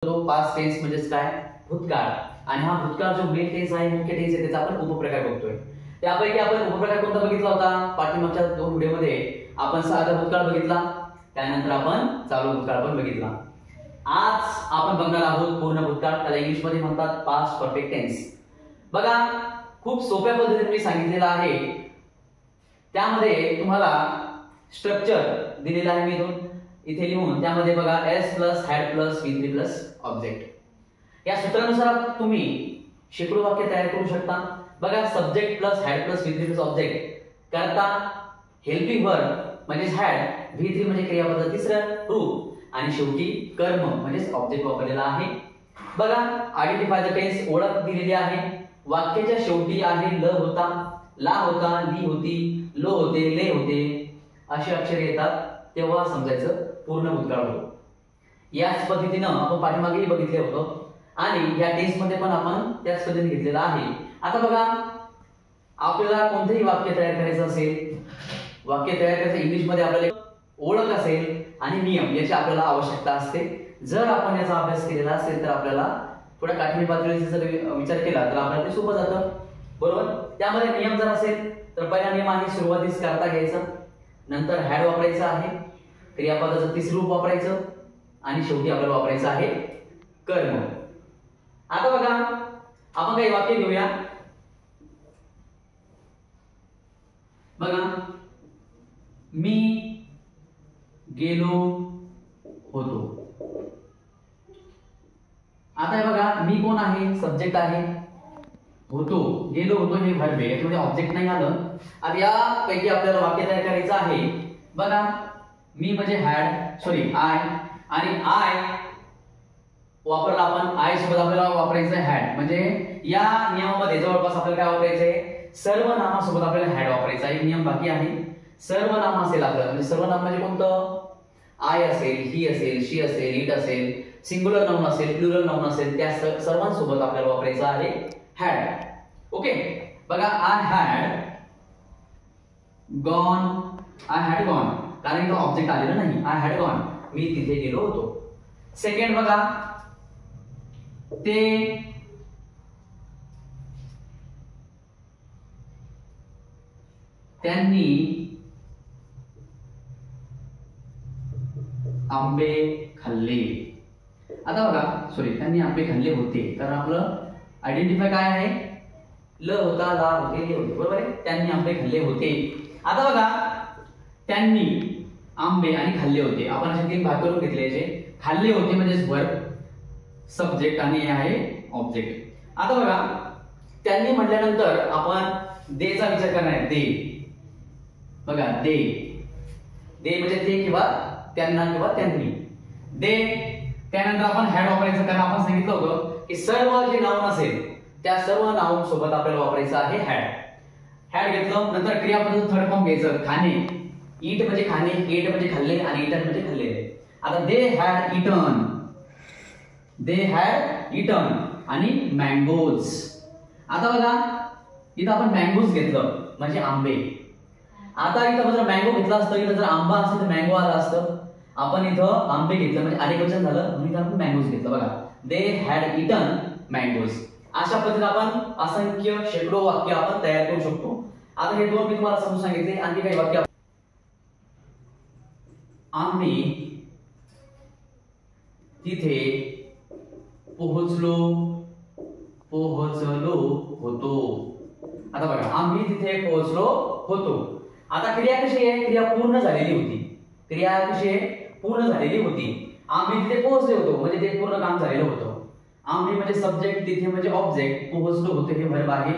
तो past tense म्हणजेच काय भूतकाळ आणि हा भूतकाळ जो मेन टेन्स आहे मुख्य टेन्स आहे त्याचा आपण उपप्रकार बघतोय। त्यापैकी आपण उपप्रकार कोणता बघितला होता पाठीमागच्या 2 व्हिडिओमध्ये आपण साधा भूतकाळ बघितला त्यानंतर आपण चालू भूतकाळ पण बघितला। आज आपण बघणार आहोत पूर्ण भूतकाळ त्याला इंग्लिश मध्ये म्हणतात पास्ट परफेक्ट टेन्स। बघा खूप सोप्या पद्धतीने मी सांगितलेलं आहे त्यामध्ये तुम्हाला स्ट्रक्चर दिलेला आहे मी इथे लिहून त्यामध्ये बघा s + had + v3 + ऑब्जेक्ट या सूत्रानुसार तुम्ही शेकडो वाक्य तयार करू शकता। बघा सब्जेक्ट + had + v3 + ऑब्जेक्ट करता हेल्पिंग वर्ब म्हणजे had v3 म्हणजे क्रियापद तिसरं रूप आणि शेवटी कर्म म्हणजे ऑब्जेक्ट वापरलेला आहे। बघा आयडेंटिफाय द टेन्स ओळख दिलेली आहे वाक्याच्या शेवटी आहे ल होता ला होता ली होती लो होते ले होते अशी अक्षरे येतात तेव्हा समजायचं पूर्ण भूतकाळ होतो। याच पद्धतीने आपण पाठीमागेही बघितले होतं आणि या टेन्स मध्ये पण आपण त्याच पद्धतीने घेतलेलं आहे। आता बघा आपल्याला कोणतेही वाक्य तयार करायचं असेल वाक्य तयार करायचं इंग्लिश मध्ये आपल्याला ओळख असेल आणि नियम याची आपल्याला आवश्यकता असते। जर आपण याचा अभ्यास केलेला असेल तर आपल्याला थोडा काठीणी पातळीचा जर विचार केला तर आपल्याला ते सोपं जातं बरोबर। त्यामध्ये नियम जर असेल तर पहिला नियम आहे सुरुवातीस करता घ्यायचा नंतर हॅड वापरायचं आहे क्रियापदाचं तिसरं रूप वापरायचं आणि शेवटी आपल्याला वापरायचं आहे कर्म। आता बघा आपण काही वाक्य घेऊया। बघा मी गेलो होतो। आता बघा मी कोण आहे सब्जेक्ट आहे होतो गेलो होतो हे वर्ब आहे यामध्ये ऑब्जेक्ट नाही आलं। आता यापैकी आपल्याला वाक्य तयार करायचं आहे। बघा मी म्हणजे हॅड सॉरी आय आणि आय वापरला आपण आय सोबत आपल्याला वापरायचं आहे हॅड म्हणजे या नियमामध्ये जवळपास आपल्याला काय वापरायचंय सर्वनामासोबत आपल्याला हॅड वापरायचा एक नियम बाकी आहे। सर्वनाम असेल आपल्याला म्हणजे सर्वनाम म्हणजे कोणतं आय असेल ही असेल शी असेल इट असेल सिंग्युलर नाउन असेल प्लुरल नाउन असेल त्या सर्वांसोबत आपल्याला वापरायचं आहे हॅड। ओके बघा आय हॅड गॉन कारण इथं ऑब्जेक्ट आलेलं नाही आय हॅड गॉन मी तिथे गेलो होतो। सेकंड बघा ते त्यांनी आंबे खाल्ले। आता बघा सॉरी त्यांनी आंबे खाल्ले होते कारण आपलं आयडेंटिफाय काय आहे ल होता ला होते ले होते बरोबर आहे त्यांनी आंबे खाल्ले होते। आता बघा त्यांनी आंबे आणि खाल्ले होते आपण असे 3 भाग करून घेतले याचे खाल्ले होते म्हणजे वर्ब सब्जेक्ट आणि हे आहे ऑब्जेक्ट। आता बघा त्यांनी म्हटल्यानंतर आपण देचा विचार करणार आहे दे बघा दे म्हणजे ते किंवा त्यांना किंवा त्यांनी दे त्यानंतर आपण हॅड वापरायचं कारण आपण सांगितलं होतं की सर्व जे नाउन असेल त्या सर्व नाउन सोबत आपल्याला वापरायचं आहे हॅड घेतलं नंतर क्रियापदाचं थर्ड फॉर्म घ्यायचं खाणे ईट म्हणजे खाणे एट म्हणजे खाल्ले आणि इटन म्हणजे खाल्लेले। आता दे हॅड इटन आणि मँगोज। आता बघा इथं आपण मँगोज घेतलं म्हणजे आंबे। आता इथं जर मँगो घेतला असतं इथं जर आंबा असेल तर मँगो आला असतं आपण इथं आंबे घेतलं म्हणजे अनेकवचन झालं म्हणून इथं आपण मँगोज घेतलं। बघा दे हॅड इटन मँगोज अशा पद्धतीने आपण असंख्य शेकडो वाक्य आपण तयार करू शकतो। आता हे 2 मी तुम्हाला समजून सांगितले आणखी काही वाक्य आम्ही तिथे पोहोचलो होतो। आता बघा आम्ही तिथे पोहोचलो होतो। आता क्रिया कशी आहे क्रिया पूर्ण झालेली होती क्रिया कशी आहे पूर्ण झालेली होती। आम्ही तिथे पोहोचले होतो म्हणजे ते पूर्ण काम झालेलं होतं। आम्ही म्हणजे सब्जेक्ट तिथे म्हणजे ऑब्जेक्ट पोहोचलो होतो हे वर्ब आहे।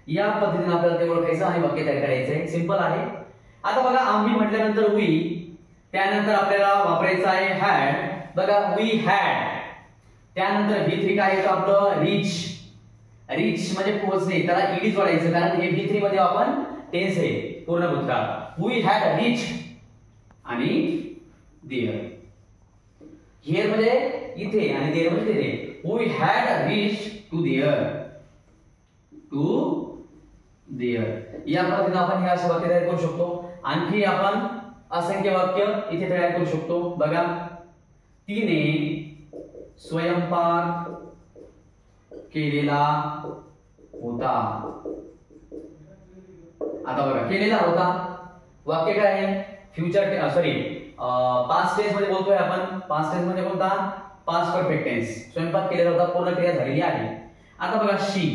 या पद्धतीने आपल्याला ते ओळखायचं आणि वाक्य तयार करायचं आहे सिंपल आहे। आता बघा आम्ही म्हटल्यानंतर वी त्यानंतर आपल्याला वापरायचं आहे हॅड बघा वी हॅड त्यानंतर v3 काय येतं आपलं रीच म्हणजे पोहोचणे त्याला ईडी जोडायचं कारण हे v3 मध्ये आपण टेन्स आहे पूर्ण भूतकाळ वी हॅड रीच आणि देअर हिअर म्हणजे इथे आणि देअर म्हणजे तिथे we had reach to there या पद्धतीने आपण हे असं वाक्य तयार करू शकतो। आणखी आपण असंख्य वाक्य इथे तयार करू शकतो। बघा तिने स्वयंपाक केलेला होता. आता बघा केलेला होता वाक्य काय आहे फ्युचर सॉरी पास्ट टेन्स मध्ये बोलतोय आपण. पास्ट टेन्स मध्ये कोणता पास्ट परफेक्ट टेन्स. स्वयंपाक केलेला होता पूर्ण क्रिया झालेली आहे. आता बघा she.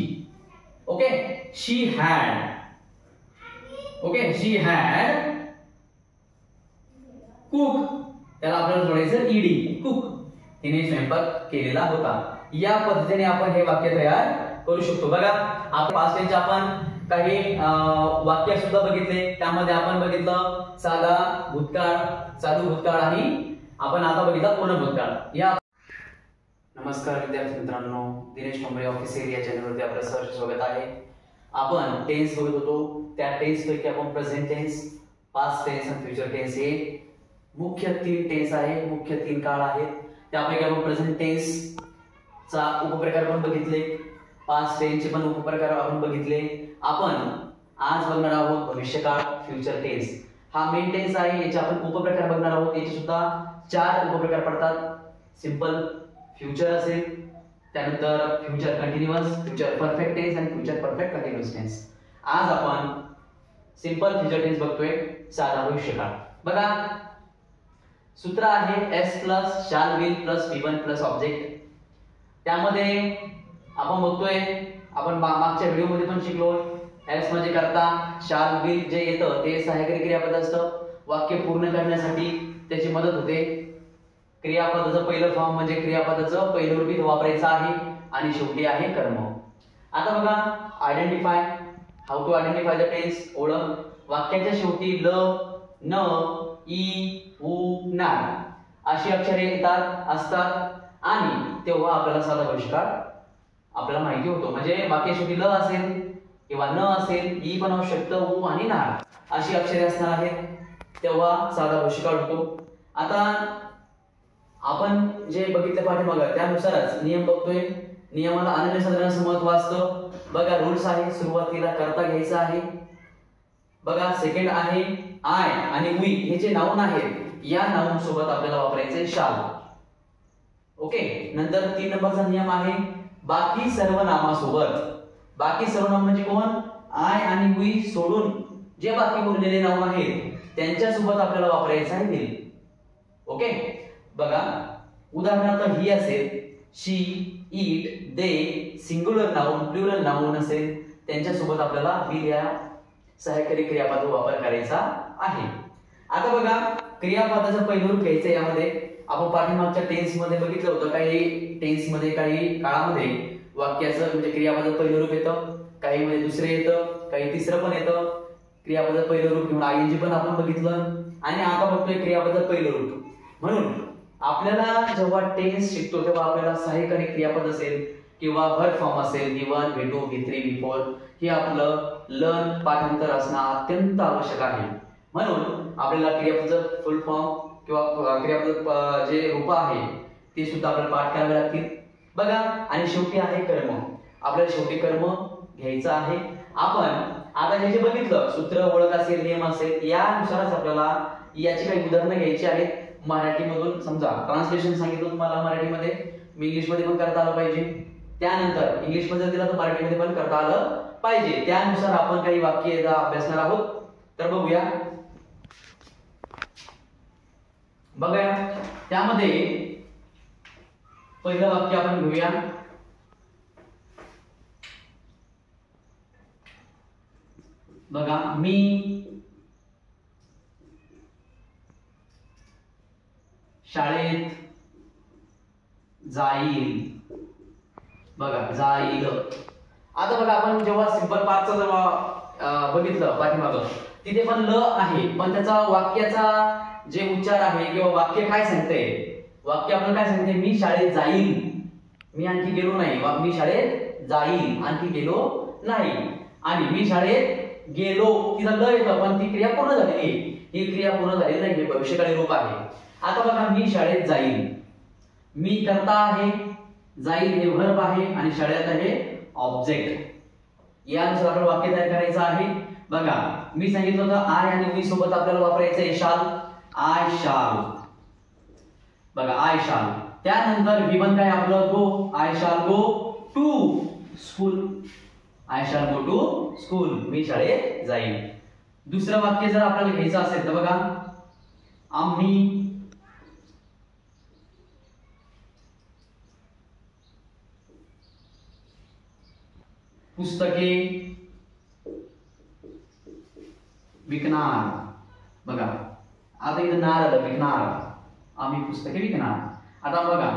Okay she had. Okay she had cook. त्याला आपल्याला जोडायचं ईडी कुक. तिने स्वयंपाक केलेला होता. या पद्धतीने आपण हे वाक्य तयार करू शकतो. बघा आपण पास्ट टेन्सचे आपण काही वाक्य सुद्धा बघितले. त्यामध्ये आपण बघितलं साधा भूतकाळ, चालू भूतकाळ आणि आपण आता बघितला पूर्ण भूतकाळ. या नमस्कार विद्यार्थी मित्रांनो, दिनेश टोंबरे ऑफिशियल या चॅनलवरती आपलं सहर्ष स्वागत आहे. आपण टेन्स बघत होतो. त्या टेन्स पैकी आपण प्रेझेंट टेन्स, पास्ट टेन्स आणि फ्युचर टेन्स हे मुख्य 3 टेन्स आहे, मुख्य 3 काळ आहेत. त्यापैकी आपण प्रेझेंट टेन्स चा उपप्रकार पण बघितले, पास्ट टेन्सचे पण उपप्रकार आपण बघितले. आपण आज बघणार आहोत भविष्यकाळ फ्युचर टेन्स. हा मेन टेन्स आहे, याचे आपण उपप्रकार बघणार आहोत. याचे सुद्धा 4 उपप्रकार पडतात. सिंपल फ्युचर असेल, त्यानंतर future continuous, future perfect tense आणि फ्युचर परफेक्ट कंटिन्युअस टेन्स. आज आपण सिंपल फ्युचर टेन्स बघतोय, साधा भविष्यकाळ. बघा सूत्र आहे S plus shall will plus V1 plus object. त्यामध्ये आपण बघतोय, आपण मागच्या व्हिडिओ मध्ये पण शिकलो, S म्हणजे करता, शाल विल जे येतं ते सहाय्यकारी क्रियापद असतं. वाक्य पूर्ण करण्यासाठी त्याची मदत होते. क्रियापदाचं पहिलं फॉर्म म्हणजे क्रियापदाचं पहिलं रूप इथं वापरायचं आहे आणि शेवटी आहे कर्म. आता बघा identify, how to identify the tense. ओळख. वाक्याच्या शेवटी ल, न, ई, उ, ना अशी अक्षरे येतात असतात आणि तेव्हा आपल्याला साधा भविष्यकाळ आपल्याला माहिती होतो. म्हणजे वाक्य शेवटी ल असेल किंवा न असेल, ई पण असू शकतं, उ आणि ना अशी अक्षरे असणार आहेत, तेव्हा साधा भविष्यकाळ होतो. आता आपण जे बघितलं पाठीमागं त्यानुसारच नियम बघतोय. नियमाला अनन्यसाधारण महत्त्व असतं. बघा रूल्स आहे, सुरुवातीला करता घ्यायचं आहे. बघा सेकंड आहे आय आणि वी, हे जे नाउन आहेत या नाउन सोबत आपल्याला वापरायचे शाल. ओके. नंतर 3 नंबरचा नियम आहे बाकी सर्वनामासोबत. बाकी सर्वनाम म्हणजे कोण? आय आणि वी सोडून जे बाकी उरलेले नाउन आहेत त्यांच्या सोबत आपल्याला वापरायचं आहे विल. ओके. बघा उदाहरणार्थ ही असेल she, it, they, singular noun, plural noun असेल त्यांच्या सोबत आपल्याला विल या सहाय्यकारी क्रियापदाचा वापर करायचा आहे. आता बघा क्रियापदाचं पहिलं रूप घ्यायचं. यामध्ये आपण पाठीमागच्या टेन्स मध्ये बघितलं होतं, काही टेन्स मध्ये काही काळामध्ये वाक्याचं म्हणजे क्रियापदाचं पहिलं रूप येतं, काही मध्ये दुसरे येतं, काही तिसरं पण येतं. क्रियापदाचं पहिलं रूप घेऊन आयएनजी पण आपण बघितलं आणि आता बघतोय क्रियापदाचं पहिलं रूप. म्हणून आपल्याला जेव्हा टेन्स शिकतो तेव्हा आपल्याला सहाय्यकारी क्रियापद असेल किंवा वर्ब फॉर्म असेल V1, V2, V3, V4 हे आपलं लर्न पाठांतर असणं अत्यंत आवश्यक आहे. म्हणून आपल्याला क्रियापदाचं फुल फॉर्म किंवा क्रियापद जे रूप आहे ते सुद्धा आपल्याला पाठ करावे लागतील. बघा आणि शेवटी आहे कर्म. आपल्याला शेवटी कर्म घ्यायचं आहे. आपण आता जे बघितलं सूत्र, ओळख असेल, नियम असेल, यानुसारच आपल्याला याची काही उदाहरणं घ्यायची आहेत. मराठीमधून समजा ट्रान्सलेशन सांगितलं तुम्हाला मराठीमध्ये, मी इंग्लिशमध्ये पण करता आलं पाहिजे. त्यानंतर इंग्लिशमध्ये दिलं तर मराठीमध्ये पण करता आलं पाहिजे. त्यानुसार आपण काही वाक्य अभ्यासणार आहोत. तर बघूया. बघा त्यामध्ये पहिलं वाक्य आपण घेऊया. बघा मी शाळेत जाईल. बघा जाईल. आता बघा आपण जेव्हा सिंपल पार्टचं जेव्हा बघितलं पाठीमागं तिथे पण ल आहे, पण त्याचा वाक्याचा जे उच्चार आहे किंवा वाक्य काय सांगते, वाक्य आपल्याला काय सांगते, मी शाळेत जाईल, मी आणखी गेलो नाही. मी शाळेत जाईल, आणखी गेलो नाही. आणि मी शाळेत गेलो, तिथं ल येतं पण ती क्रिया पूर्ण झालेली आहे. ही क्रिया पूर्ण झालेली नाही, हे भविष्यकाळी रूप आहे. आता बघा मी शाळेत जाईल, मी करता आहे, जाईल हे वर्ब आहे आणि शाळेत आहे ऑब्जेक्ट. यानुसार आपल्याला वाक्य तयार करायचं आहे. बघा मी सांगितलं होतं आय आणि वी सोबत आपल्याला वापरायचं आहे शाल. आय शाल. बघा आय शाल. त्यानंतर V1 काय आपलं गो, आय शाल गो टू स्कूल, आय शाल गो टू स्कूल, मी शाळेत जाईन. दुसरं वाक्य जर आपल्याला घ्यायचं असेल तर बघा, आम्ही पुस्तके विकणार. बघा आता इथं नार आलं, विकणार, आम्ही पुस्तके विकणार. आता बघा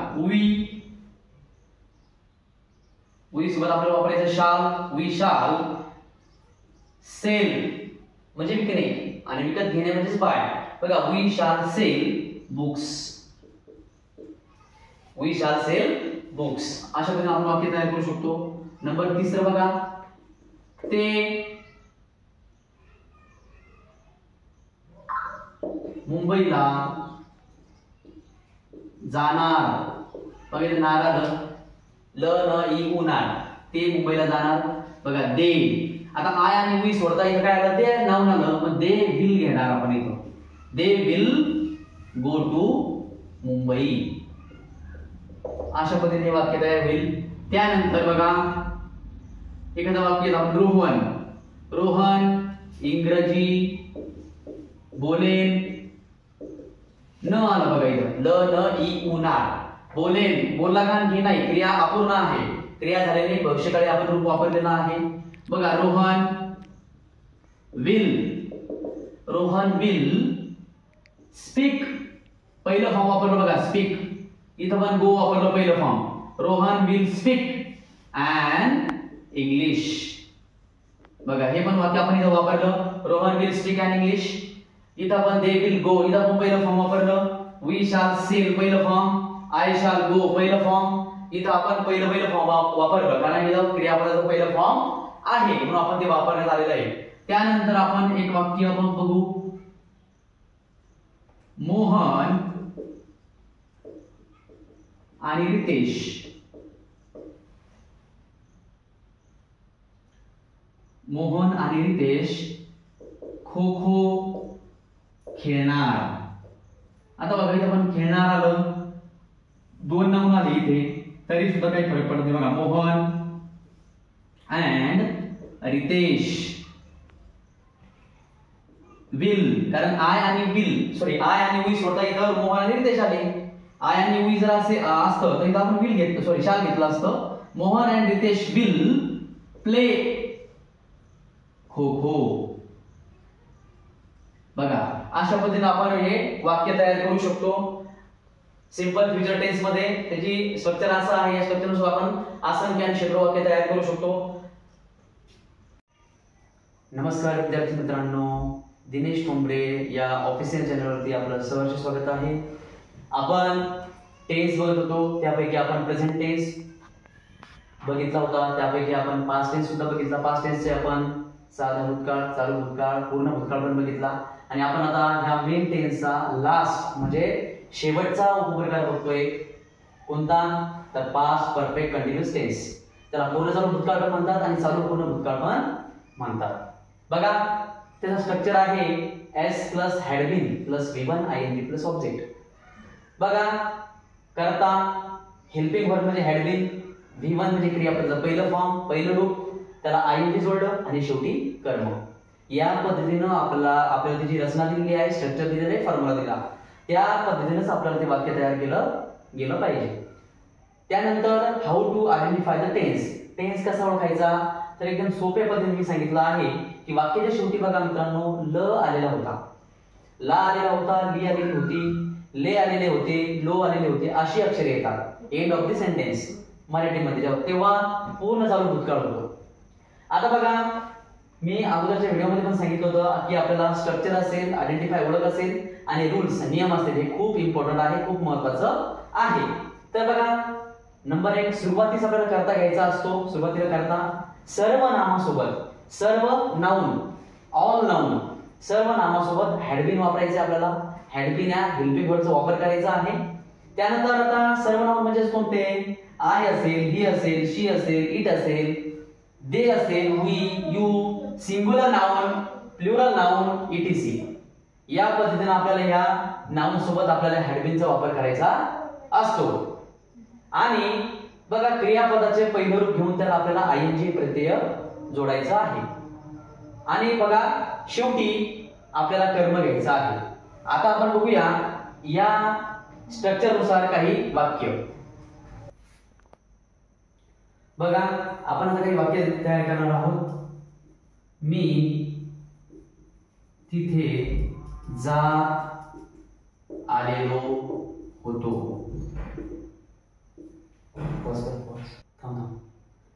वी सोबत आपल्याला वापरायचं शाल, वी शाल सेल म्हणजे विकणे आणि विकत घेणे म्हणजेच बाय. बघा we shall sell books, we shall sell books. अशा पद्धतीने आपण वाक्य तयार करू शकतो. नंबर 3 बघा, ते मुंबईला जाणार. बघा इथे नार आलं, ल न ई उनार, ते मुंबईला जाणार. बघा दे, आता आय आणि वी सोडता इथं काय आलं, ते नाऊन आलं, मग दे विल घेणार आपण इथं, they will go to Mumbai. अशा पद्धतीने वाक्य तयार होईल. त्यानंतर बघा एखादं वाक्य आपण रोहन इंग्रजी बोलेन, न आलं बघा इथं, ल न ई उनार, बोलेन बोलला का की नाही, क्रिया अपूर्ण आहे, क्रिया झालेली नाही, भविष्यकाळी आपण रूप वापरलेला आहे. बघा रोहन विल स्पीक, पहिलं फॉर्म वापरलं बघा स्पीक, इथं पण गो वापरलं पहिलं form. Rohan will speak and English. बघा हे पण वाक्य आपण इथं वापरलं, Rohan will speak and English. इथं पण दे विल गो, इथं पण पहिलं फॉर्म वापरलं. वी शाल सेल पहिलं फॉर्म, आय शाल गो पहिलं फॉर्म. इथं आपण पहिलं फॉर्म वापरलं कारण इथं क्रियापदाचं पहिलं फॉर्म आहे म्हणून आपण ते वापरण्यात आलेलं आहे. त्यानंतर आपण एक वाक्य आपण बघू, मोहन आणि रितेश, मोहन आणि रितेश खो खो खेळणार. आता बघा इथे पण खेळणार आलं, दोन नाऊन आले इथे तरी सुद्धा काही फरक पडत नाही. बघा मोहन अँड रितेश विल, कारण आय आणि वी सोडता इथं मोहन आणि रितेश आले. आय आणि वी जर असे असतं तर इथं आपण विल घेतलं, शाल घेतलं असतं. Mohan and Ritesh will play kho kho. बघा अशा पद्धतीने आपण हे वाक्य तयार करू शकतो. सिंपल फ्युचर टेन्स मध्ये त्याची स्ट्रक्चर असं आहे, या स्ट्रक्चरनुसार आपण असंख्य आणि शेकडो वाक्य तयार करू शकतो. नमस्कार विद्यार्थी मित्रांनो, दिनेश टोंबरे या ऑफिशियल चॅनलवरती आपलं सहर्ष स्वागत आहे. आपण टेन्स बघत होतो, त्यापैकी आपण प्रेझेंट टेन्स बघितला होता, त्यापैकी आपण पास्ट टेन्स सुद्धा बघितला. पास्ट टेन्सचे आपण साधा भूतकाळ, चालू भूतकाळ, पूर्ण भूतकाळ पण बघितला. आणि आपण आता ह्या मेन टेन्सचा लास्ट म्हणजे शेवटचा उपप्रकार बघतोय. कोणता तर पास्ट परफेक्ट कंटिन्युअस टेन्स. त्याला पूर्ण चालू भूतकाळ पण म्हणतात आणि चालू पूर्ण भूतकाळ पण म्हणतात. बघा त्याचा स्ट्रक्चर आहे S plus had been plus V1 ING plus object. बघा करता हेल्पिंग वर्ब म्हणजे हॅड बीन, V1 म्हणजे क्रियापदाचं पहिलं फॉर्म, पहिलं रूप, त्याला ING जोडलं आणि शेवटी कर्म. या पद्धतीनं आपल्याला त्याची रचना दिलेली आहे, स्ट्रक्चर दिलेलं आहे, फॉर्म्युला दिला, त्या पद्धतीनेच आपल्याला ते वाक्य तयार गेलं पाहिजे. त्यानंतर how to identify the tense. Tense कसा ओळखायचा तर एकदम सोप्या पद्धतीने मी सांगितलं आहे की वाक्याच्या शेवटी बघा मित्रांनो ल आलेला होता, ला आलेला होता, ली आलेली होती, ले आलेले होते, लो आलेले होते, अशी अक्षरे येतात एंड ऑफ द सेंटेन्स मराठीमध्ये तेव्हा पूर्ण चालू भूतकाळ होतो. आता बघा मी अगोदरच्या व्हिडिओमध्ये पण सांगितलं होतं की आपल्याला स्ट्रक्चर असेल, आयडेंटिफाय ओळख असेल आणि रूल्स नियम असतील, हे खूप इम्पॉर्टंट आहे, खूप महत्त्वाचं आहे. तर बघा नंबर 1 सुरुवातीस आपल्याला करता घ्यायचा असतो. सुरुवातीला करता सर्व नामासोबत, सर्व नाउन, ऑल नाउन, सर्व नामासोबत हॅड बीन वापरायचे. आपल्याला हॅड बीन या हेल्पिंग वर्डचा वापर करायचा आहे. त्यानंतर आता सर्व नाउन म्हणजे कोणते, आय असेल, ही असेल, शी असेल, इट असेल, दे असेल, we, you, singular noun, plural noun, etc. या पद्धतीने आपल्याला ह्या नाउन सोबत आपल्याला हॅड बीनचा वापर करायचा असतो. आणि बघा क्रियापदाचे पहिलं रूप घेऊन त्याला आपल्याला आयएनजी प्रत्यय जोडायचा आहे. आणि बघा शेवटी आपल्याला कर्म घ्यायचं आहे. आता आपण बघूया या स्ट्रक्चर नुसार काही वाक्य. बघा आपण आता काही वाक्य तयार करणार आहोत. मी तिथे जात आलेलो होतो.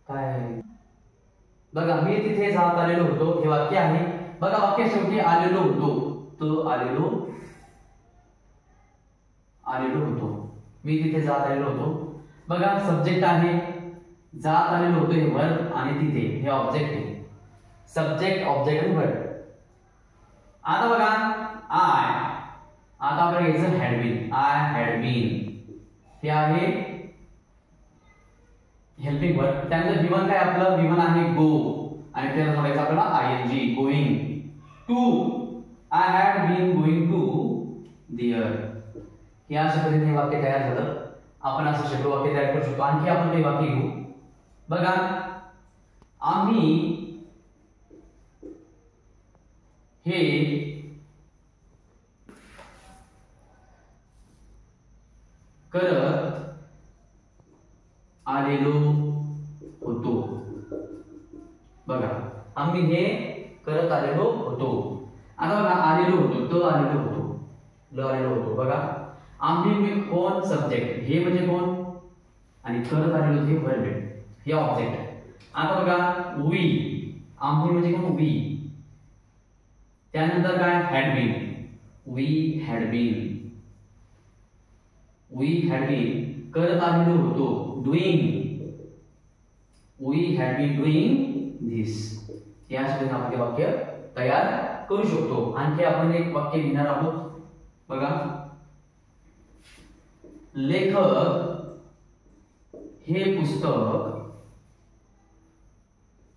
काय बघा मी तिथे जात आलेलो होतो हे वाक्य आहे. बघा वाक्य शेवटी आलेलो होतो, तो आलेलो होतो, मी तिथे जात आलेलो होतो. बघा सब्जेक्ट आहे, जात आलेलो होतो हे वर्ब आणि तिथे हे ऑब्जेक्ट आहे. सब्जेक्ट ऑब्जेक्ट आणि वर्ब. आता बघा आय, आता आपल्याला घ्यायचं had been. I had been हे आहे हेल्पिंग वर्ब. त्यानंतर V1 काय आपलं V1 आहे गो आणि त्याला जोडायचं आपल्याला ING going to. I had been going to there. या अशा पद्धतीने वाक्य तयार झालं. आपण असं शेकडो वाक्य तयार करू शकतो. आणखी आपण काही वाक्य घेऊ. बघा आम्ही हे करत आलेलो होतो. बघा आम्ही हे करत आलेलो होतो. आता बघा आलेलो होतो, तो आलेलो होतो, ल आलेलो होतो. बघा आम्ही मी कोण सब्जेक्ट, हे म्हणजे कोण आणि करत आलेलो हे वर्ब आहे, हे ऑब्जेक्ट आहे. आता बघा वी, आम्ही म्हणजे कोण वी. त्यानंतर काय had been, we had been, we had been करत आलेलो होतो doing, we had been doing this. या पद्धतीने आपण वाक्य तयार करू शकतो. आणखी आपण एक वाक्य घेणार आहोत. बघा लेखक हे पुस्तक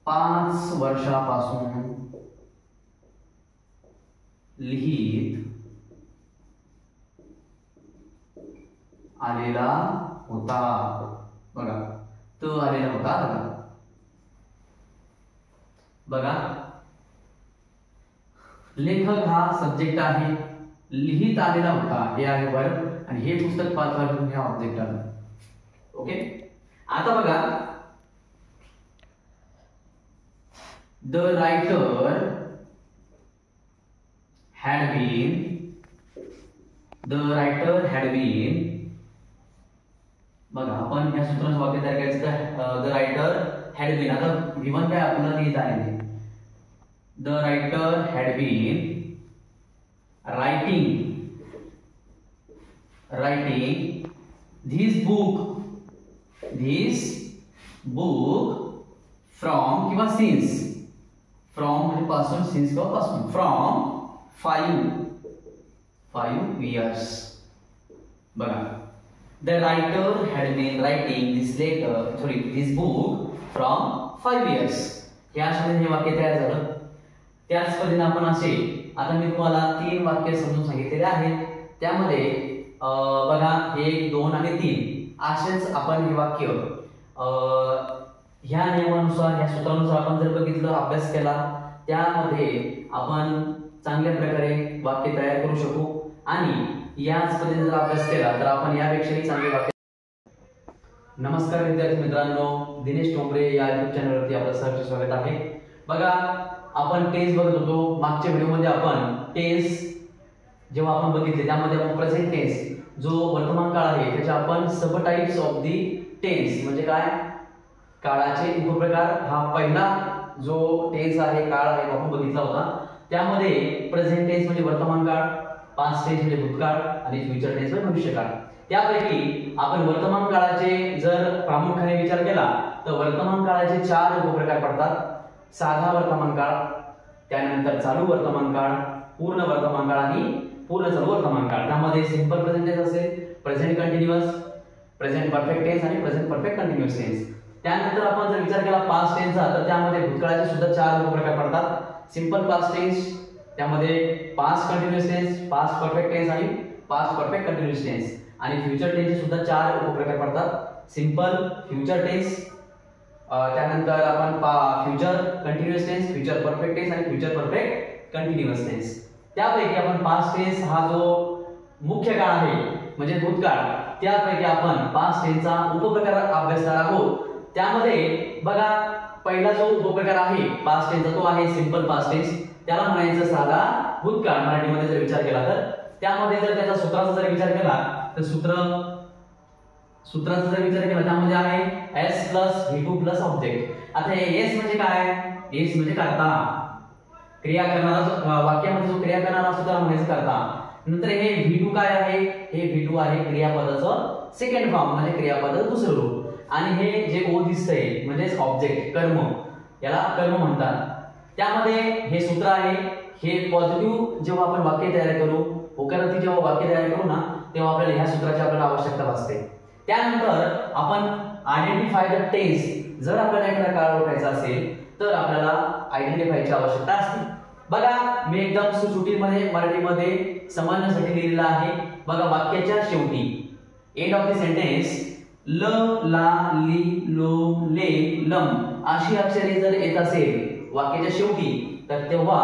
5 वर्षापासून लिहित आलेला होता. बघा तो आलेला होता. बघा लेखक हा सब्जेक्ट आहे, लिहित आलेला होता हे आहे वर्ब आणि हे पुस्तक 5 वर्षापासून हे ऑब्जेक्ट आहे. ओके. आता बघा the writer had been, the writer had been. बघा आपण या सूत्राचं वाक्य तयार करायचं. The writer had been. आता V1 काय आपल्याला लिहित आहे. The writer had been writing this book from किंवा सिन्स. फ्रॉम म्हणजे पासून, सिन्स किंवा पासून. From 5 years. बघा the writer had been writing this book from 5 years. या शब्दाने हे वाक्य तयार झालं. त्याच पद्धतीने आपण असे आता मी तुम्हाला 3 वाक्य समजून सांगितलेले आहेत. त्यामध्ये बघा 1, 2 आणि 3 असेच आपण हे वाक्य ह्या नियमानुसार, या सूत्रानुसार आपण जर बघितलं, अभ्यास केला, त्यामध्ये आपण चांगल्या प्रकारे वाक्य तयार करू शकू. आणि याच पद्धतीने जर अभ्यास केला तर आपण यापेक्षाही चांगले वाक्य. नमस्कार विद्यार्थी मित्रांनो, दिनेश टोंबरे या YouTube चॅनलवरती आपलं सहर्ष स्वागत आहे. बघा आपण टेन्स बघत होतो. मागच्या व्हिडिओमध्ये आपण टेन्स जेव्हा आपण बघितले त्यामध्ये आपण प्रेझेंट टेन्स जो वर्तमान काळ आहे त्याचे आपण सब टाइप्स ऑफ दी टेन्स म्हणजे काय, काळाचे उपप्रकार, हा पहिला जो टेन्स आहे, काळ आहे, आपण बघितला होता. त्यामध्ये प्रेझेंट टेन्स म्हणजे वर्तमान काळ, पास्ट टेन्स म्हणजे भूतकाळ आणि फ्युचर टेन्स म्हणजे भविष्यकाळ. त्यापैकी आपण वर्तमान काळाचे जर प्रामुख्याने विचार केला तर वर्तमान काळाचे 4 उपप्रकार पडतात. साधा वर्तमान काळ, त्यानंतर चालू वर्तमान काळ, पूर्ण वर्तमान काळ आणि पूर्ण चालू वर्तमान काळ. त्यामध्ये सिंपल प्रेझेंट टेन्स असेल, present continuous, present perfect tense आणि प्रेझेंट परफेक्ट कंटिन्यूअस टेन्स. त्यानंतर आपण जर विचार केला पास्ट टेन्सचा तर त्यामध्ये भूतकाळाचे सुद्धा 4 उपप्रकार पडतात. सिंपल पास्ट टेन्स, त्यामध्ये past continuous tense, past perfect tense आणि पास्ट परफेक्ट कंटिन्यूअस टेन्स. आणि फ्युचर टेन्सचे सुद्धा 4 उपप्रकार पडतात. सिंपल फ्युचर टेन्स, त्यानंतर आपण future continuous tense, future perfect tense आणि फ्युचर परफेक्ट कंटिन्युअस टेन्स. त्यापैकी आपण पास्ट टेन्स हा जो मुख्य काळ आहे म्हणजे भूतकाळ, त्यापैकी आपण पास्ट टेन्सचा उपप्रकार अभ्यासणार आहोत. त्यामध्ये बघा पहिला जो उपप्रकार आहे पास्ट टेन्सचा तो आहे सिंपल पास्ट टेन्स. त्याला म्हणायचं साधा भूतकाळ मराठीमध्ये जर विचार केला तर. त्यामध्ये जर त्याचा सूत्राचा जर विचार केला तर सूत्राचा जर विचार केला त्यामध्ये आहे s + v2 + ऑब्जेक्ट. आता हे s म्हणजे काय? s म्हणजे कर्ता, क्रिया करणारा, वाक्यामध्ये जो क्रिया करणारा असतो त्याला म्हणायचं कर्ता. नंतर हे v2 काय आहे? हे v2 आहे क्रियापदाचं सेकंड फॉर्म म्हणजे क्रियापदाचं दुसरं रूप. आणि हे जे ओ दिसतंय म्हणजे ऑब्जेक्ट, कर्म, याला कर्म म्हणतात. त्यामध्ये हे सूत्र आहे. हे पॉझिटिव्ह जेव्हा आपण वाक्य तयार करू, होकारार्थी जेव्हा वाक्य तयार करू ना तेव्हा आपल्याला ह्या सूत्राची आपल्याला आवश्यकता भासते. त्यानंतर आपण आयडेंटिफाय द टेन्स, जर आपल्याला एखादा काळ ओळखायचा असेल तर आपल्याला आयडेंटिफायची आवश्यकता असते. बघा मी एकदम सुटसुटीमध्ये मराठीमध्ये समजण्यासाठी लिहिलेलं आहे. बघा वाक्याच्या शेवटी एंड ऑफ द सेंटेन्स ल, ला, ली, लो, ले, लम अशी अक्षरे जर येत असेल वाक्याच्या शेवटी तर तेव्हा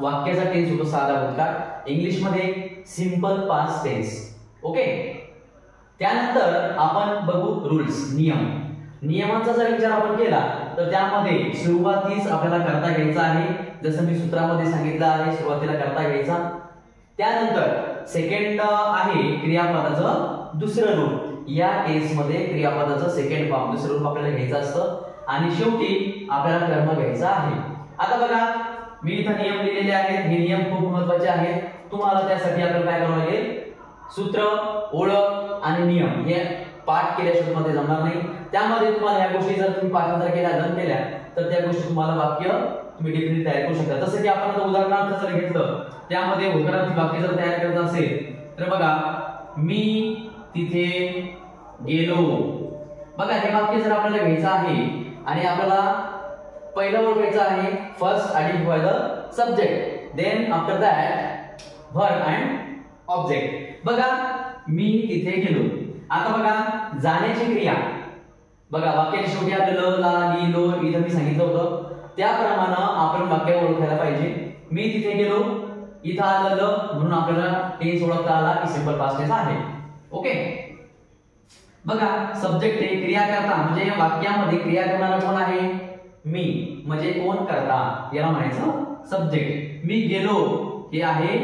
वाक्याचा टेन्स होतो साधा भूतकाळ, इंग्लिश मध्ये सिंपल पास्ट टेन्स. ओके. त्यानंतर आपण बघू रूल्स, नियम. नियमांचा जर विचार आपण केला तर त्यामध्ये सुरुवातीस आपल्याला करता घ्यायचा आहे, जसं मी सूत्रामध्ये सांगितलं आहे सुरुवातीला करता घ्यायचा. त्यानंतर सेकंड आहे क्रियापदाचं दुसरं रूप. या केसमध्ये क्रियापदाचं सेकंड फॉर्म दुसरं रूप आपल्याला घ्यायचं असतं. आणि शेवटी आपल्याला कर्म घ्यायचा आहे. आता बघा मी इथं नियम लिहिलेले आहेत. हे नियम खूप महत्त्वाचे आहेत. तुम्हाला त्यासाठी आपल्याला काय करावं लागेल? सूत्र, ओळख आणि नियम हे पाठ केल्याशिवाय मध्ये जमणार नाही. त्यामध्ये तुम्हाला या गोष्टी जर तुम्ही पाठांतर केल्या, जर केल्या तर त्या गोष्टी तुम्हाला वाक्य तुम्ही डेफिनेटली तयार करू शकता. जसं की आपण आता उदाहरणार्थ जर घेतलं त्यामध्ये होकारार्थी वाक्य जर तयार करायचं असेल तर बघा मी तिथे गेलो. बघा हे वाक्य जर आपल्याला घ्यायचं आहे आणि आपल्याला पहिलं ओळखायचं आहे first identify the subject, then after that verb and object. बघा मी तिथे गेलो. आता बघा जाण्याची क्रिया, बघा वाक्याच्या शेवटी आपल्याला ल, ला, ली, लो इथं मी सांगितलं होतं त्याप्रमाणे आपण वाक्य ओळखायला पाहिजे. मी तिथे गेलो, इथं आलं ल म्हणून आपल्याला टेन्स ओळखता आला की सिंपल पास्ट टेन्स आहे. ओके. बघा सब्जेक्ट आहे, क्रिया करता म्हणजे या वाक्यामध्ये क्रिया करणारा कोण आहे? मी, म्हणजे कोण करता, याला म्हणायचं सब्जेक्ट. मी गेलो हे आहे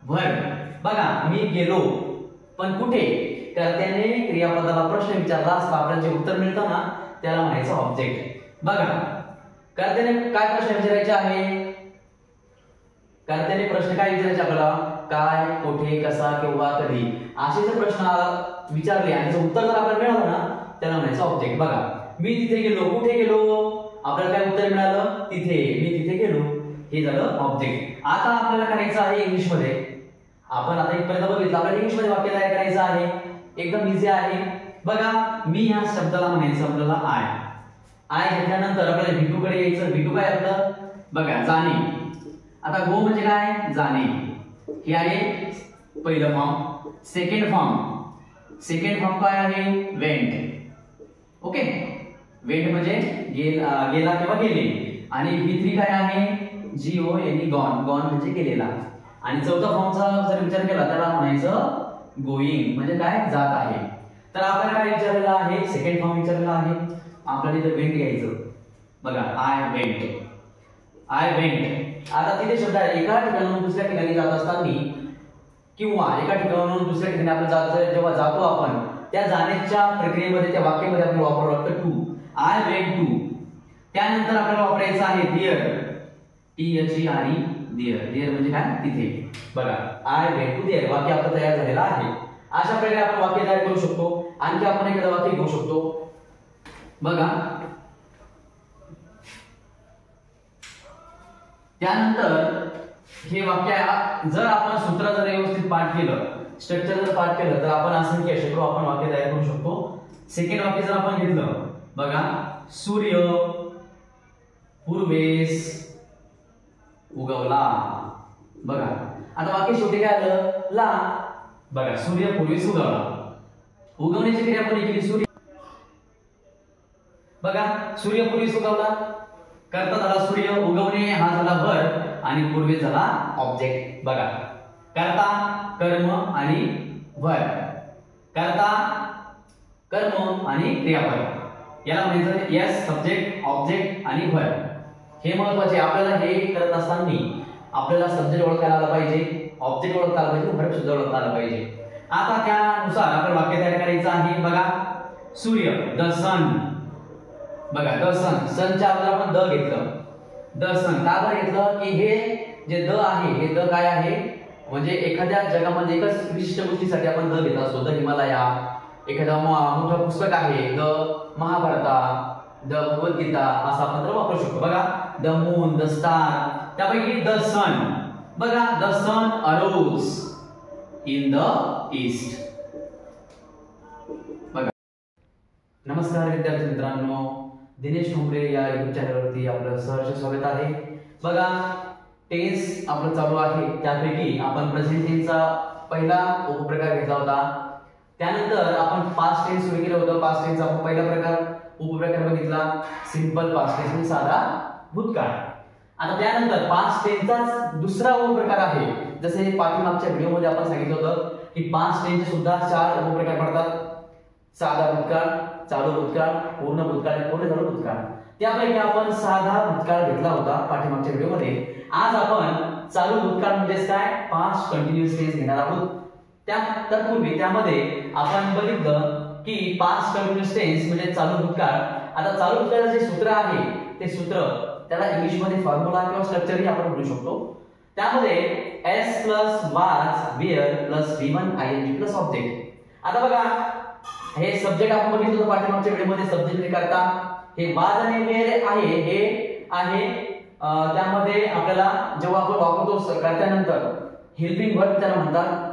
वर्ब. बघा मी गेलो पण कुठे? कर्त्याने क्रियापदाला प्रश्न विचारला असता आपल्याला जे उत्तर मिळतं ना त्याला म्हणायचं ऑब्जेक्ट. बघा कर्त्याने काय प्रश्न विचारायचे आहे? कर्त्याने प्रश्न काय विचारायचे आपल्याला? काय, कुठे, कसा, केव्हा, कधी असे जर प्रश्न विचारले आणि त्याचं उत्तर जर आपल्याला मिळालं ना त्याला म्हणायचं ऑब्जेक्ट. बघा मी तिथे गेलो, कुठे गेलो? आपल्याला काय उत्तर मिळालं? तिथे, मी तिथे गेलो, हे झालं ऑब्जेक्ट. आता आपल्याला करायचं आहे इंग्लिश मध्ये. आपण आता इथपर्यंत बघितलं, आपल्याला इंग्लिश मध्ये वाक्य तयार करायचं आहे. एकदम इझी आहे. बघा मी ह्या शब्दाला म्हणायचं आपल्याला आय घेतल्यानंतर आपल्याला V2 कडे यायचं. V2 काय आपलं? बघा जाणे. आता गो म्हणजे काय? जाणे. हे आहे पहिलं फॉर्म. सेकंड फॉर्म काय आहे? वेंट. ओके. वेंट म्हणजे गेला किंवा गेले. आणि V3 काय आहे? GONE, गॉन म्हणजे गेलेला. आणि चौथा फॉर्मचा जर विचार केला त्याला म्हणायचं गोइंग म्हणजे काय? जात आहे. तर आपल्याला काय विचारलेलं आहे? सेकंड फॉर्म विचारलेला आहे. आपल्याला इथे वेंट घ्यायचं. बघा आय वेंट. आता तिथे शब्द आहे एका ठिकाणाहून दुसऱ्या ठिकाणी जात असताना किंवा एका ठिकाणाहून दुसऱ्या ठिकाणी आपण जेव्हा जातो आपण त्या जाण्याच्या प्रक्रियेमध्ये त्या वाक्यामध्ये आपण वापरावं लागतं टू. I went to. त्यानंतर आपल्याला वापरायचं आहे देअर. THERE, देअर म्हणजे काय? तिथे. बघा आय वेंट टू देअर वाक्य आपलं तयार झालेलं आहे. अशा प्रकारे आपण वाक्य तयार करू शकतो. आणखी आपण एखादं वाक्य घेऊ शकतो. बघा त्यानंतर हे वाक्य जर आपण सूत्र जर व्यवस्थित पाठ केलं, स्ट्रक्चर जर पाठ केलं तर आपण असंख्य शेकडो आपण वाक्य तयार करू शकतो. सेकंड वाक्य जर आपण घेतलं, बघा सूर्य पूर्वेस उगवला. बघा आता वाक्य शेवटी काय आलं? ला. बघा सूर्य पूर्वेस उगवला. उगवण्याची क्रिया कोणी केली? सूर्य. बघा सूर्य पूर्वी उगवला, करता झाला सूर्य, उगवणे हा झाला वर्ब आणि पूर्वी झाला ऑब्जेक्ट. बघा करता कर्म आणि वर्ब, करता कर्म आणि क्रियापद, याला म्हणायचं यस सब्जेक्ट ऑब्जेक्ट आणि वर्ब. हे महत्त्वाचे. आपल्याला हे करत असताना आपल्याला सब्जेक्ट ओळखायला आला पाहिजे, ऑब्जेक्ट ओळखता आला पाहिजे, वर्ब सुद्धा ओळखता आला पाहिजे. आता त्यानुसार आपण वाक्य तयार करायचं आहे. बघा सूर्य द सन, बघा द सन, सनच्या अगोदर आपण द घेतलं, द सन का बरं घेतलं की हे जे द आहे हे द काय आहे म्हणजे एखाद्या जगामध्ये एकच विशिष्ट गोष्टीसाठी आपण द घेत असतो. द हिमालया, एखादा मोठं पुस्तक आहे द महाभारता, द भगवद्गीता असं आपण तर वापरू शकतो. बघा द मून, द स्टार, त्यापैकी द सन. बघा the sun arose in the east. बघा नमस्कार विद्यार्थी मित्रांनो, दिनेश ठोंबरे या युट्यूब चॅनलवरती आपलं सहर्ष स्वागत आहे. बघा टेन्स आपलं चालू आहे, त्यापैकी आपण प्रेझेंट टेन्सचा पहिला उपप्रकार घेतला होता. त्यानंतर आपण पास्ट टेन्स सुरू केलं होतं. पास्ट टेन्सचा आपण पहिला प्रकार उपप्रकार बघितला, सिंपल पास्ट टेन्स म्हणजे साधा भूतकाळ. आता त्यानंतर पास्ट टेन्सचा दुसरा उपप्रकार आहे. जसे पाठीमागच्या व्हिडिओमध्ये आपण सांगितलं होतं की पास्ट टेन्सचे सुद्धा 4 उपप्रकार पडतात. साधा भूतकाळ, चालू भूतकाळ, पूर्ण भूतकाळ आणि पूर्ण चालू भूतकाळ. त्यापैकी आपण साधा भूतकाळ घेतला होता पाठीमागच्या व्हिडिओमध्ये. आज आपण चालू भूतकाळ म्हणजेच काय पास्ट कंटिन्युअस टेन्स घेणार आहोत. तत्पूर्वी त्यामध्ये आपण बघितलं की पास्ट कंटिन्युअस टेन्स म्हणजे चालू भूतकाळ. आता चालू भूतकाळाचे जे सूत्र आहे ते सूत्र त्याला इंग्लिश मध्ये फॉर्म्युला किंवा स्ट्रक्चरही आपण म्हणू शकतो. त्यामध्ये s plus was were plus v1 ing plus object. आता बघा हे सब्जेक्ट आपण बघितलं होतं पाठीमागच्या व्हिडिओमध्ये. सब्जेक्ट करता हे was आणि were आहे, हे आहे त्यामध्ये आपल्याला जेव्हा आपण वापरतो कर्त्यानंतर हेल्पिंग वर्ब त्याला म्हणतात,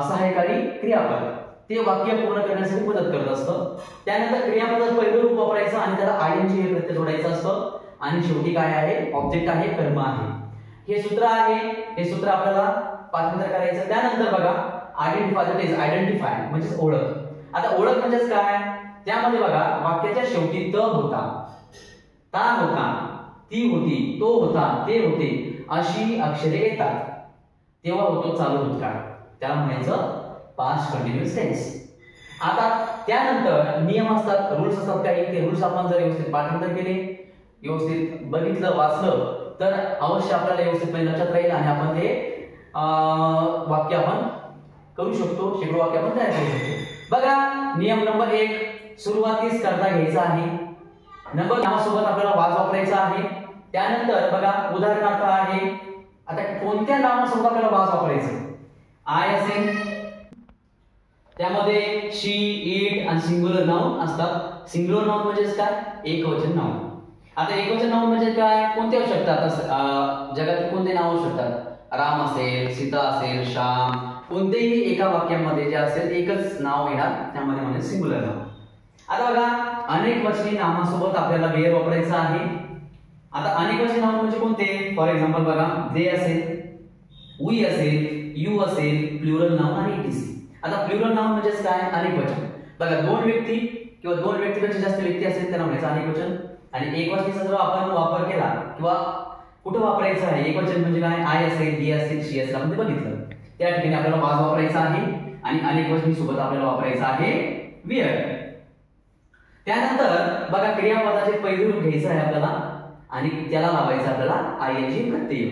सहाय्यकारी क्रियापद, ते वाक्य पूर्ण करण्यासाठी मदत करत असतं. त्यानंतर क्रियापदाचं पहिलं रूप वापरायचं आणि त्याला ing हे प्रत्यय जोडायचं असतं आणि शेवटी काय आहे ऑब्जेक्ट आहे, कर्म आहे. हे सूत्र आहे, हे सूत्र आपल्याला पाठांतर करायचं. त्यानंतर बघा आयडेंटिफाय म्हणजे ओळख. आता ओळख म्हणजे काय, त्यामध्ये बघा वाक्याच्या शेवटी त होता, ता होता, ती होती, तो होता, ते होते अशी अक्षरे येतात तेव्हा होतो चालू भूतकाळ. त्याला म्हणायचं पास्ट कंटिन्युअस टेन्स. आता त्यानंतर नियम असतात, रूल्स असतात काही. ते रूल्स आपण जर व्यवस्थित पाठांतर केले, व्यवस्थित बघितलं, वाचलं तर अवश्य आपल्याला व्यवस्थितपणे लक्षात राहील आणि आपण ते वाक्य आपण करू शकतो, शेकडो वाक्य आपण तयार करू शकतो. बघा नियम नंबर 1, सुरुवातीस करता घ्यायचा आहे. नंबर नावासोबत आपल्याला वाज वापरायचा आहे. त्यानंतर बघा उदाहरणार्थ आहे. आता कोणत्या नावासोबत आपल्याला वाज वापरायचं, आय असेल, त्यामध्ये शी, इट आणि सिंग्युलर नाउन असतात. सिंग्युलर नाउन म्हणजे काय एकवचन नाउन. आता एकवचन नाउन म्हणजे काय, कोणते असू शकतात, जगातील कोणते नाव असू शकतात, राम असेल, सीता असेल, श्याम, कोणतेही एका वाक्यामध्ये जे असेल एकच नाव येणार, त्यामध्ये म्हणजे सिंग्युलर नाउन. आता बघा अनेक वचनी नामासोबत आपल्याला वेअर वापरायचं आहे. आता अनेक वचनी नाउन म्हणजे कोणते, फॉर एक्झाम्पल बघा दे असेल, वी असेल, यू असेल, प्लुरल नाउन आणि इट इज. आता प्लुरल नाउन म्हणजे काय अनेक वचन. बघा दोन व्यक्ती किंवा दोन व्यक्तीपेक्षा जास्त व्यक्ती असेल त्यांना म्हणायचं अनेक वचन. आणि एक वचनीचा जर आपण वापर केला किंवा कुठं वापरायचं आहे एक वचन म्हणजे काय, आय असेल, ही असेल, शी असेल, आपण ते बघितलं. त्या ठिकाणी आपल्याला वाज वापरायचा आहे आणि अनेक वचनी सोबत आपल्याला वापरायचं आहे वेअर. त्यानंतर बघा क्रियापदाचे पहिले रूप घ्यायचं आहे आपल्याला आणि त्याला लावायचं आपल्याला ing प्रत्यय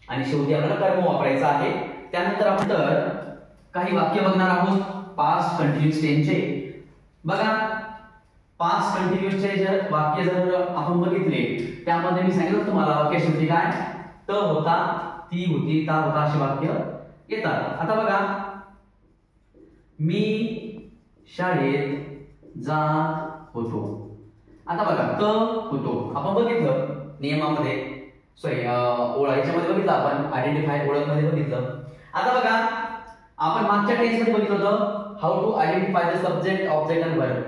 आणि शेवटी आपल्याला कर्म वापरायचं आहे. त्यानंतर आपण तर काही वाक्य बघणार आहोत पास्ट कंटिन्युअस टेन्सचे. बघा पास्ट कंटिन्युअसचे जर वाक्य जर आपण बघितले त्यामध्ये मी सांगितलं तुम्हाला वाक्य शेवटी काय त होता, ती होती, ता होता अशी वाक्य येतात. आता बघा मी शाळेत जात होतो. आता बघा त होतो आपण बघितलं नियमामध्ये, सॉरी ओळखीच्यामध्ये बघितलं आपण, आयडेंटिफाय ओळख मध्ये बघितलं. आता बघा आपण मागच्या टेन्स मध्ये बघितलं होतं how to identify the subject object and verb.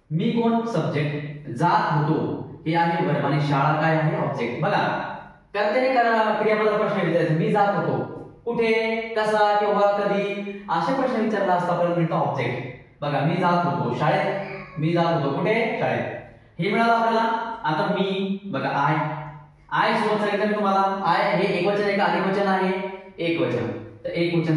मी कोण सब्जेक्ट, जात होतो हे आहे वर्ब आणि शाळा काय आहे ऑब्जेक्ट. बघा कर्त्याने क्रियापदाला प्रश्न विचारायचा, मी जात होतो कुठे, कसा, केव्हा, कधी असे प्रश्न विचारला असता पर्यंत मिळतो ऑब्जेक्ट. बघा मी जात होतो शाळेत, मी जात होतो कुठे शाळेत. हे मिळालं आपल्याला. आता मी बघा आय सोबत सांगितलं मी तुम्हाला. आय हे एकवचन आहे का अनेकवचन आहे? एकवचन. तर एकवचन